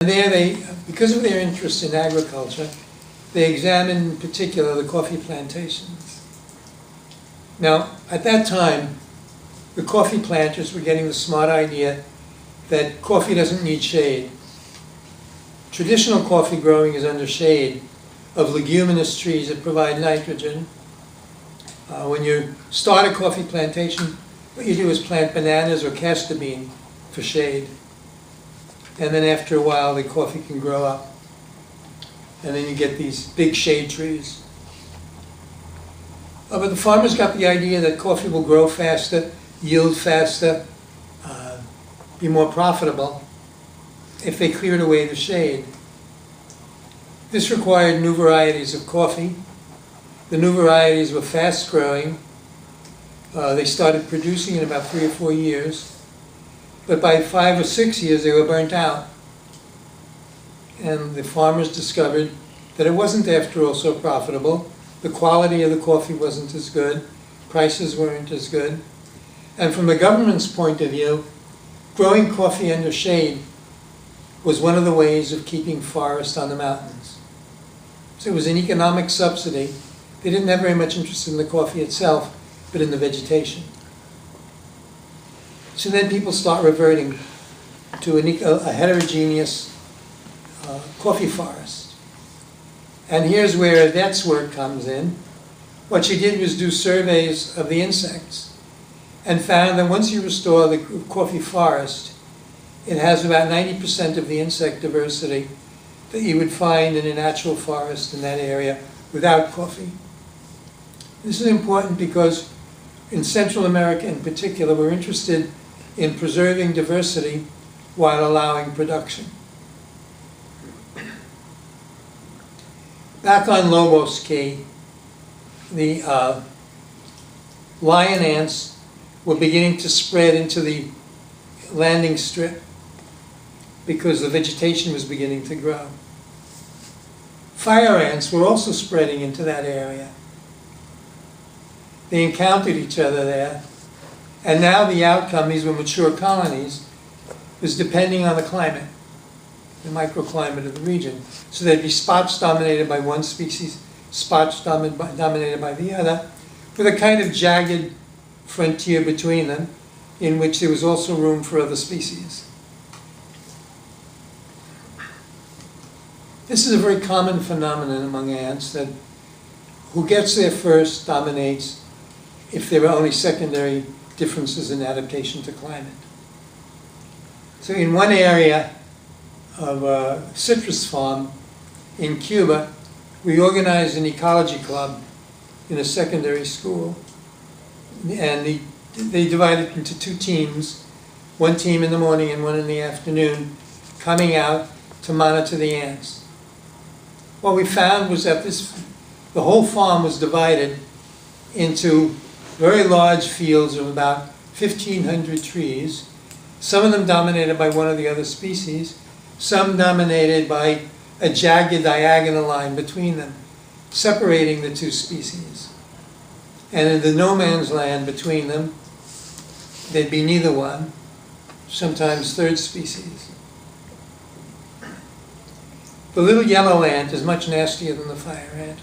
And there because of their interest in agriculture, they examined in particular the coffee plantations. Now, at that time, the coffee planters were getting the smart idea that coffee doesn't need shade. Traditional coffee growing is under shade of leguminous trees that provide nitrogen. When you start a coffee plantation, what you do is plant bananas or castor bean for shade. And then after a while, the coffee can grow up. And then you get these big shade trees. But the farmers got the idea that coffee will grow faster, yield faster, be more profitable if they cleared away the shade. This required new varieties of coffee. The new varieties were fast growing. They started producing in about 3 or 4 years. But by 5 or 6 years, they were burnt out. And the farmers discovered that it wasn't, after all, so profitable. The quality of the coffee wasn't as good. Prices weren't as good. And from the government's point of view, growing coffee under shade was one of the ways of keeping forest on the mountains. So it was an economic subsidy. They didn't have very much interest in the coffee itself, but in the vegetation. So then people start reverting to a heterogeneous coffee forest. And here's where Yvette's work comes in. What she did was do surveys of the insects and found that once you restore the coffee forest, it has about 90% of the insect diversity that you would find in a natural forest in that area without coffee. This is important because in Central America in particular, we're interested in preserving diversity while allowing production. Back on Lobos Key, the lion ants were beginning to spread into the landing strip because the vegetation was beginning to grow. Fire ants were also spreading into that area. They encountered each other there, and now the outcome, these were mature colonies, was depending on the climate, the microclimate of the region. So there'd be spots dominated by one species, spots dominated by the other, with a kind of jagged frontier between them, in which there was also room for other species. This is a very common phenomenon among ants, that who gets there first dominates if there are only secondary differences in adaptation to climate. So in one area of a citrus farm in Cuba, we organized an ecology club in a secondary school. And they divided into 2 teams, one team in the morning and one in the afternoon, coming out to monitor the ants. What we found was that the whole farm was divided into very large fields of about 1,500 trees, some of them dominated by one or the other species, some dominated by a jagged diagonal line between them, separating the 2 species. And in the no man's land between them, there'd be neither one, sometimes 3rd species. The little yellow ant is much nastier than the fire ant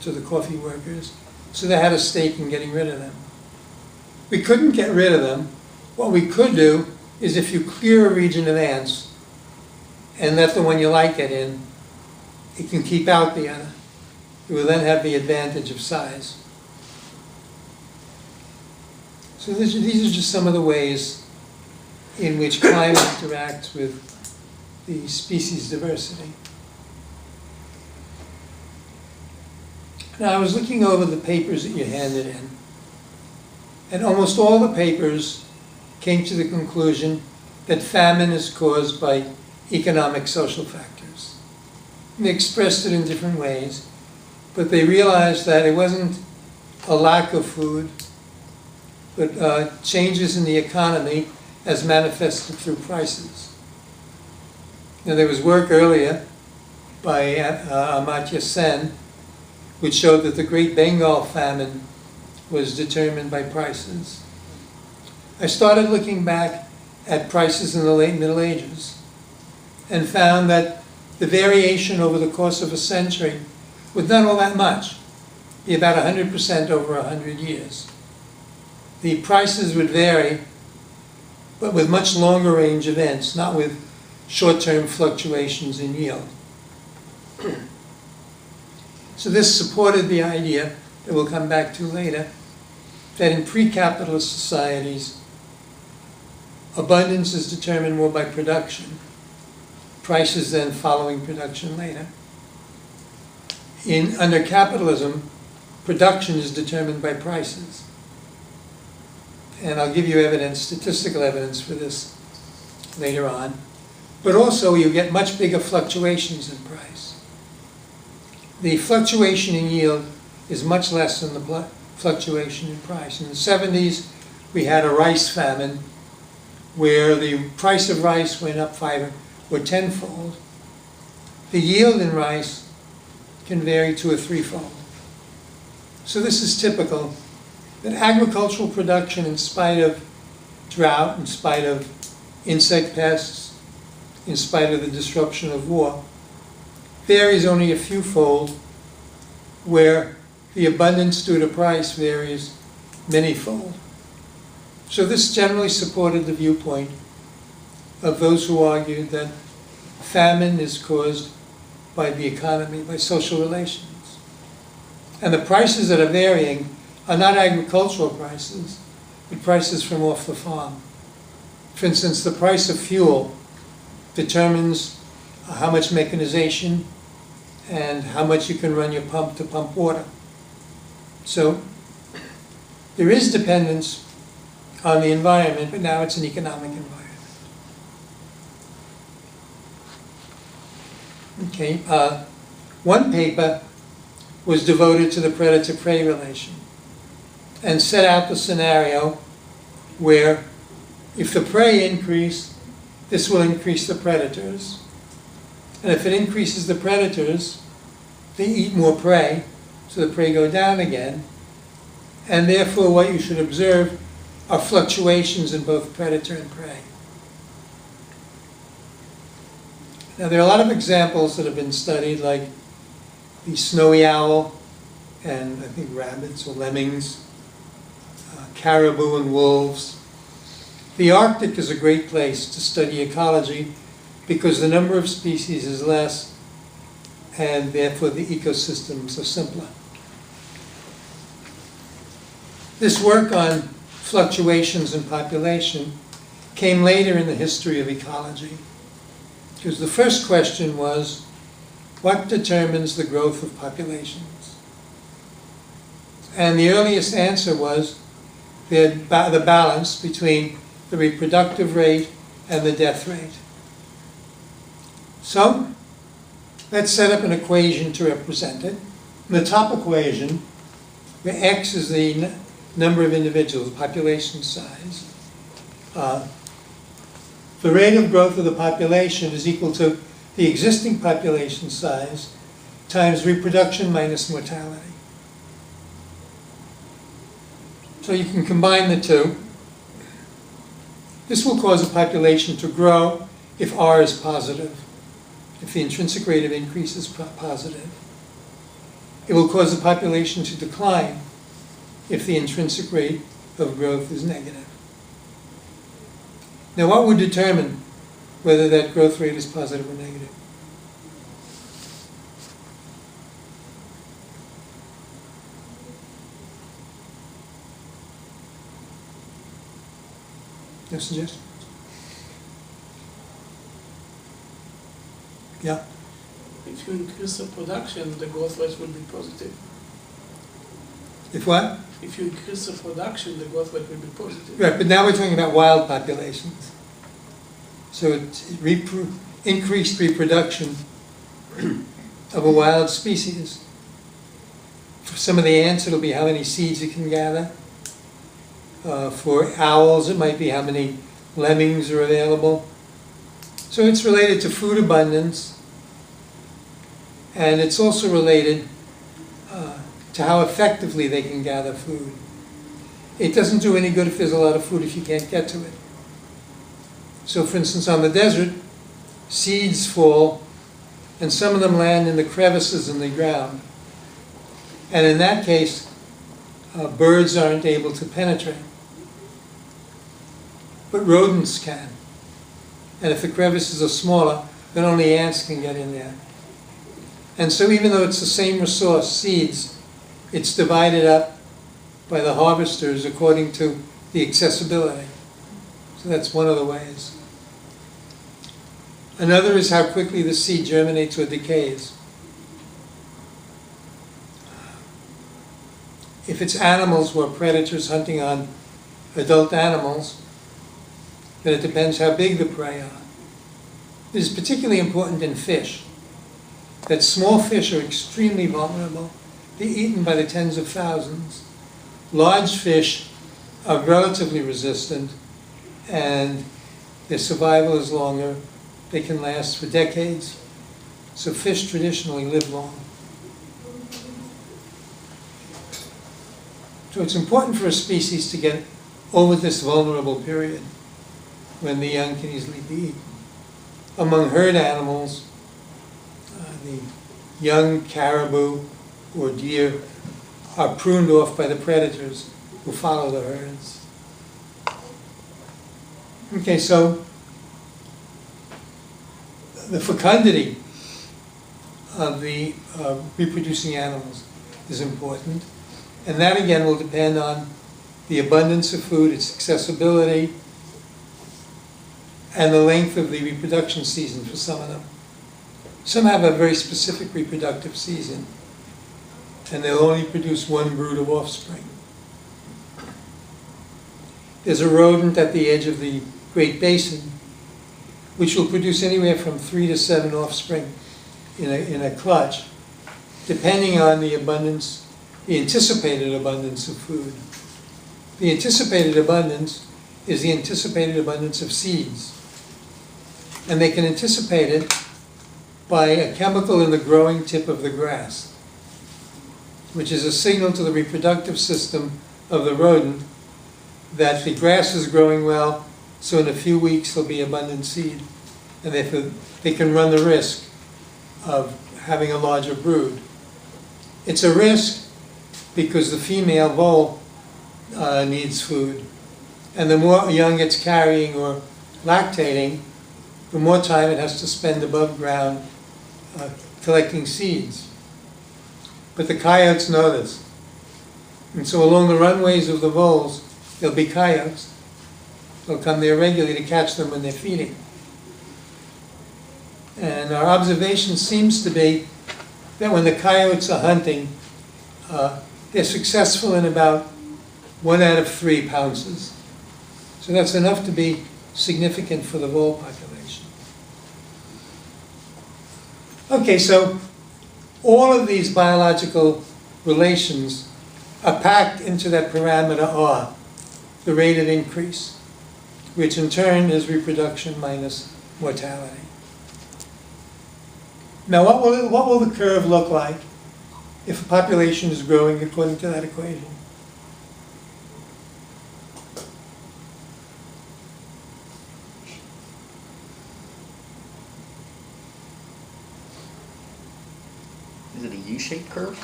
to the coffee workers, so they had a stake in getting rid of them. We couldn't get rid of them. What we could do is, if you clear a region of ants and let the one you like get in, it can keep out the other. It will then have the advantage of size. So these are just some of the ways in which climate interacts with the species diversity. Now, I was looking over the papers that you handed in, and almost all the papers came to the conclusion that famine is caused by economic social factors. And they expressed it in different ways, but they realized that it wasn't a lack of food, but changes in the economy as manifested through prices. Now, there was work earlier by Amartya Sen, which showed that the Great Bengal famine was determined by prices. I started looking back at prices in the late Middle Ages. and found that the variation over the course of a century was not all that much, be about 100% over 100 years. The prices would vary, but with much longer range events, not with short-term fluctuations in yield. So this supported the idea that we'll come back to later, that in pre-capitalist societies, abundance is determined more by production, prices then following production later. Under capitalism, production is determined by prices. And I'll give you evidence, statistical evidence for this later on. But also you get much bigger fluctuations in price. The fluctuation in yield is much less than the fluctuation in price. In the 70s, we had a rice famine where the price of rice went up 5 or 10-fold. The yield in rice can vary 2 or 3-fold. So this is typical that agricultural production, in spite of drought, in spite of insect pests, in spite of the disruption of war, varies only a few-fold, where the abundance due to price varies many-fold. So this generally supported the viewpoint of those who argued that famine is caused by the economy, by social relations. And the prices that are varying are not agricultural prices, but prices from off the farm. For instance, the price of fuel determines how much mechanization and how much you can run your pump to pump water. So there is dependence on the environment, but now it's an economic environment. Okay, one paper was devoted to the predator-prey relation and set out the scenario where if the prey increase, this will increase the predators. And if it increases the predators, they eat more prey, so the prey go down again. And therefore what you should observe are fluctuations in both predator and prey. Now there are a lot of examples that have been studied, like the snowy owl and I think rabbits or lemmings, caribou and wolves. The Arctic is a great place to study ecology because the number of species is less and therefore the ecosystems are simpler. This work on fluctuations in population came later in the history of ecology, because the first question was, what determines the growth of populations? And the earliest answer was the balance between the reproductive rate and the death rate. So let's set up an equation to represent it. In the top equation, where x is the number of individuals, population size, the rate of growth of the population is equal to the existing population size times reproduction minus mortality. So you can combine the two. This will cause a population to grow if R is positive, if the intrinsic rate of increase is positive. It will cause the population to decline if the intrinsic rate of growth is negative. Now what would determine whether that growth rate is positive or negative? No suggestions? Yeah? If you increase the production, the growth rate will be positive. If what? If you increase the production, the growth rate will be positive. Right, but now we're talking about wild populations. So it's increased reproduction of a wild species. For some of the ants, it'll be how many seeds you can gather. For owls, it might be how many lemmings are available. So it's related to food abundance, and it's also related to how effectively they can gather food. It doesn't do any good if there's a lot of food if you can't get to it. So for instance, on the desert, seeds fall, and some of them land in the crevices in the ground. And in that case, birds aren't able to penetrate. But rodents can. And if the crevices are smaller, then only ants can get in there. And so even though it's the same resource, seeds, it's divided up by the harvesters according to the accessibility. So that's one of the ways. Another is how quickly the seed germinates or decays. If it's animals who are predators hunting on adult animals, then it depends how big the prey are. This is particularly important in fish, that small fish are extremely vulnerable. They're eaten by the tens of thousands. Large fish are relatively resistant, and their survival is longer. They can last for decades. So fish traditionally live long. So it's important for a species to get over this vulnerable period when the young can easily be eaten. Among herd animals, the young caribou or deer are pruned off by the predators who follow the herds. Okay, so the fecundity of the reproducing animals is important. And that again will depend on the abundance of food, its accessibility, and the length of the reproduction season for some of them. Some have a very specific reproductive season, and they'll only produce one brood of offspring. There's a rodent at the edge of the Great Basin, which will produce anywhere from 3 to 7 offspring in a clutch, depending on the abundance, the anticipated abundance of food. The anticipated abundance is the anticipated abundance of seeds. And they can anticipate it by a chemical in the growing tip of the grass, which is a signal to the reproductive system of the rodent that the grass is growing well, so in a few weeks there'll be abundant seed. And they can run the risk of having a larger brood. It's a risk because the female vole needs food. And the more a young gets carrying or lactating, the more time it has to spend above ground collecting seeds. But the coyotes know this. And so along the runways of the voles, there'll be coyotes. They'll come there regularly to catch them when they're feeding. And our observation seems to be that when the coyotes are hunting, they're successful in about 1 out of 3 pounces. So that's enough to be significant for the vole population. Okay, so all of these biological relations are packed into that parameter R, the rate of increase, which in turn is reproduction minus mortality. Now, what will the curve look like if a population is growing according to that equation? Is it a U-shaped curve?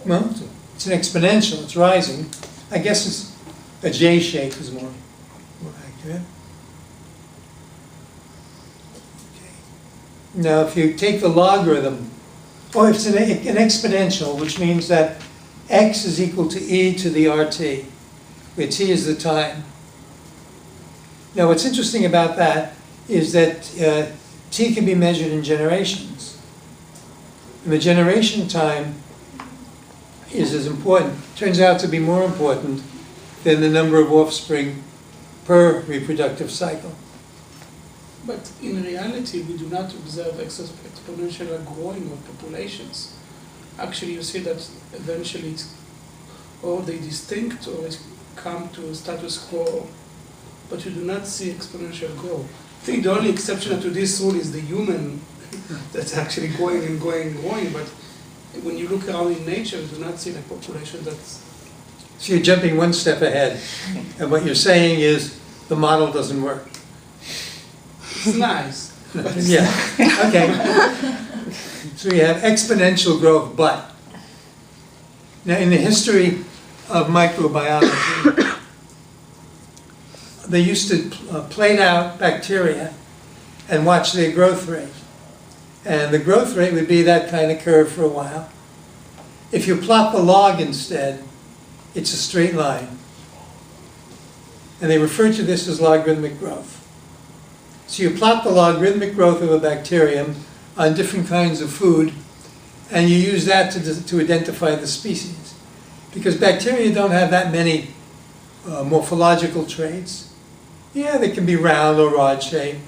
Well, it's an exponential, it's rising. I guess it's a J shape is more accurate. Now, if you take the logarithm, or it's an exponential, which means that x is equal to e to the RT, where t is the time. Now, what's interesting about that is that t can be measured in generations. And the generation time is as important, turns out to be more important than the number of offspring per reproductive cycle. But in reality, we do not observe exponential growing of populations. Actually, you see that eventually or they distinct or it come to status quo, but you do not see exponential growth. I think the only exception to this rule is the human that's actually going and going and going, but when you look around in nature, you do not see a population that's... So you're jumping one step ahead, and what you're saying is the model doesn't work. It's nice. But it's Yeah, okay. So we have exponential growth, but. Now, in the history of microbiology, they used to plate out bacteria and watch their growth rate. And the growth rate would be that kind of curve for a while. If you plot the log instead, it's a straight line. And they refer to this as logarithmic growth. So you plot the logarithmic growth of a bacterium on different kinds of food, and you use that to identify the species. Because bacteria don't have that many morphological traits. Yeah, they can be round or rod shaped,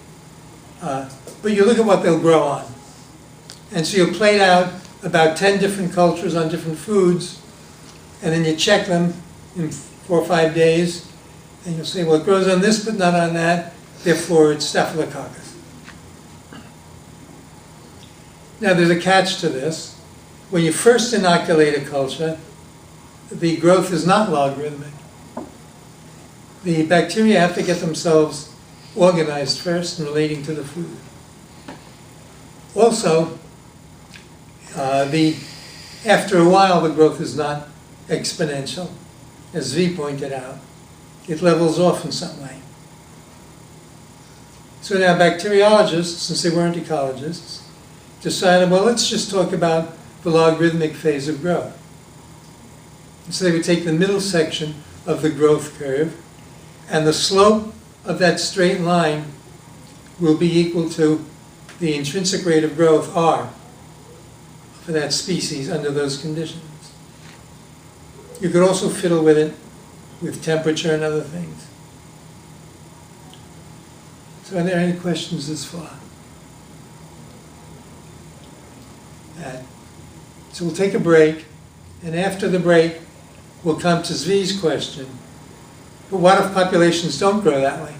but you look at what they'll grow on. And so you'll plate out about 10 different cultures on different foods, and then you check them in 4 or 5 days, and you'll say, well, it grows on this but not on that, therefore it's Staphylococcus. Now there's a catch to this. When you first inoculate a culture, the growth is not logarithmic. The bacteria have to get themselves organized first and relating to the food. Also, after a while, the growth is not exponential, as V pointed out. It levels off in some way. So now bacteriologists, since they weren't ecologists, decided, well, let's just talk about the logarithmic phase of growth. And so they would take the middle section of the growth curve, and the slope of that straight line will be equal to the intrinsic rate of growth, R, for that species under those conditions. You could also fiddle with it with temperature and other things. So are there any questions this far? So we'll take a break, and after the break, we'll come to Zvi's question. But what if populations don't grow that way?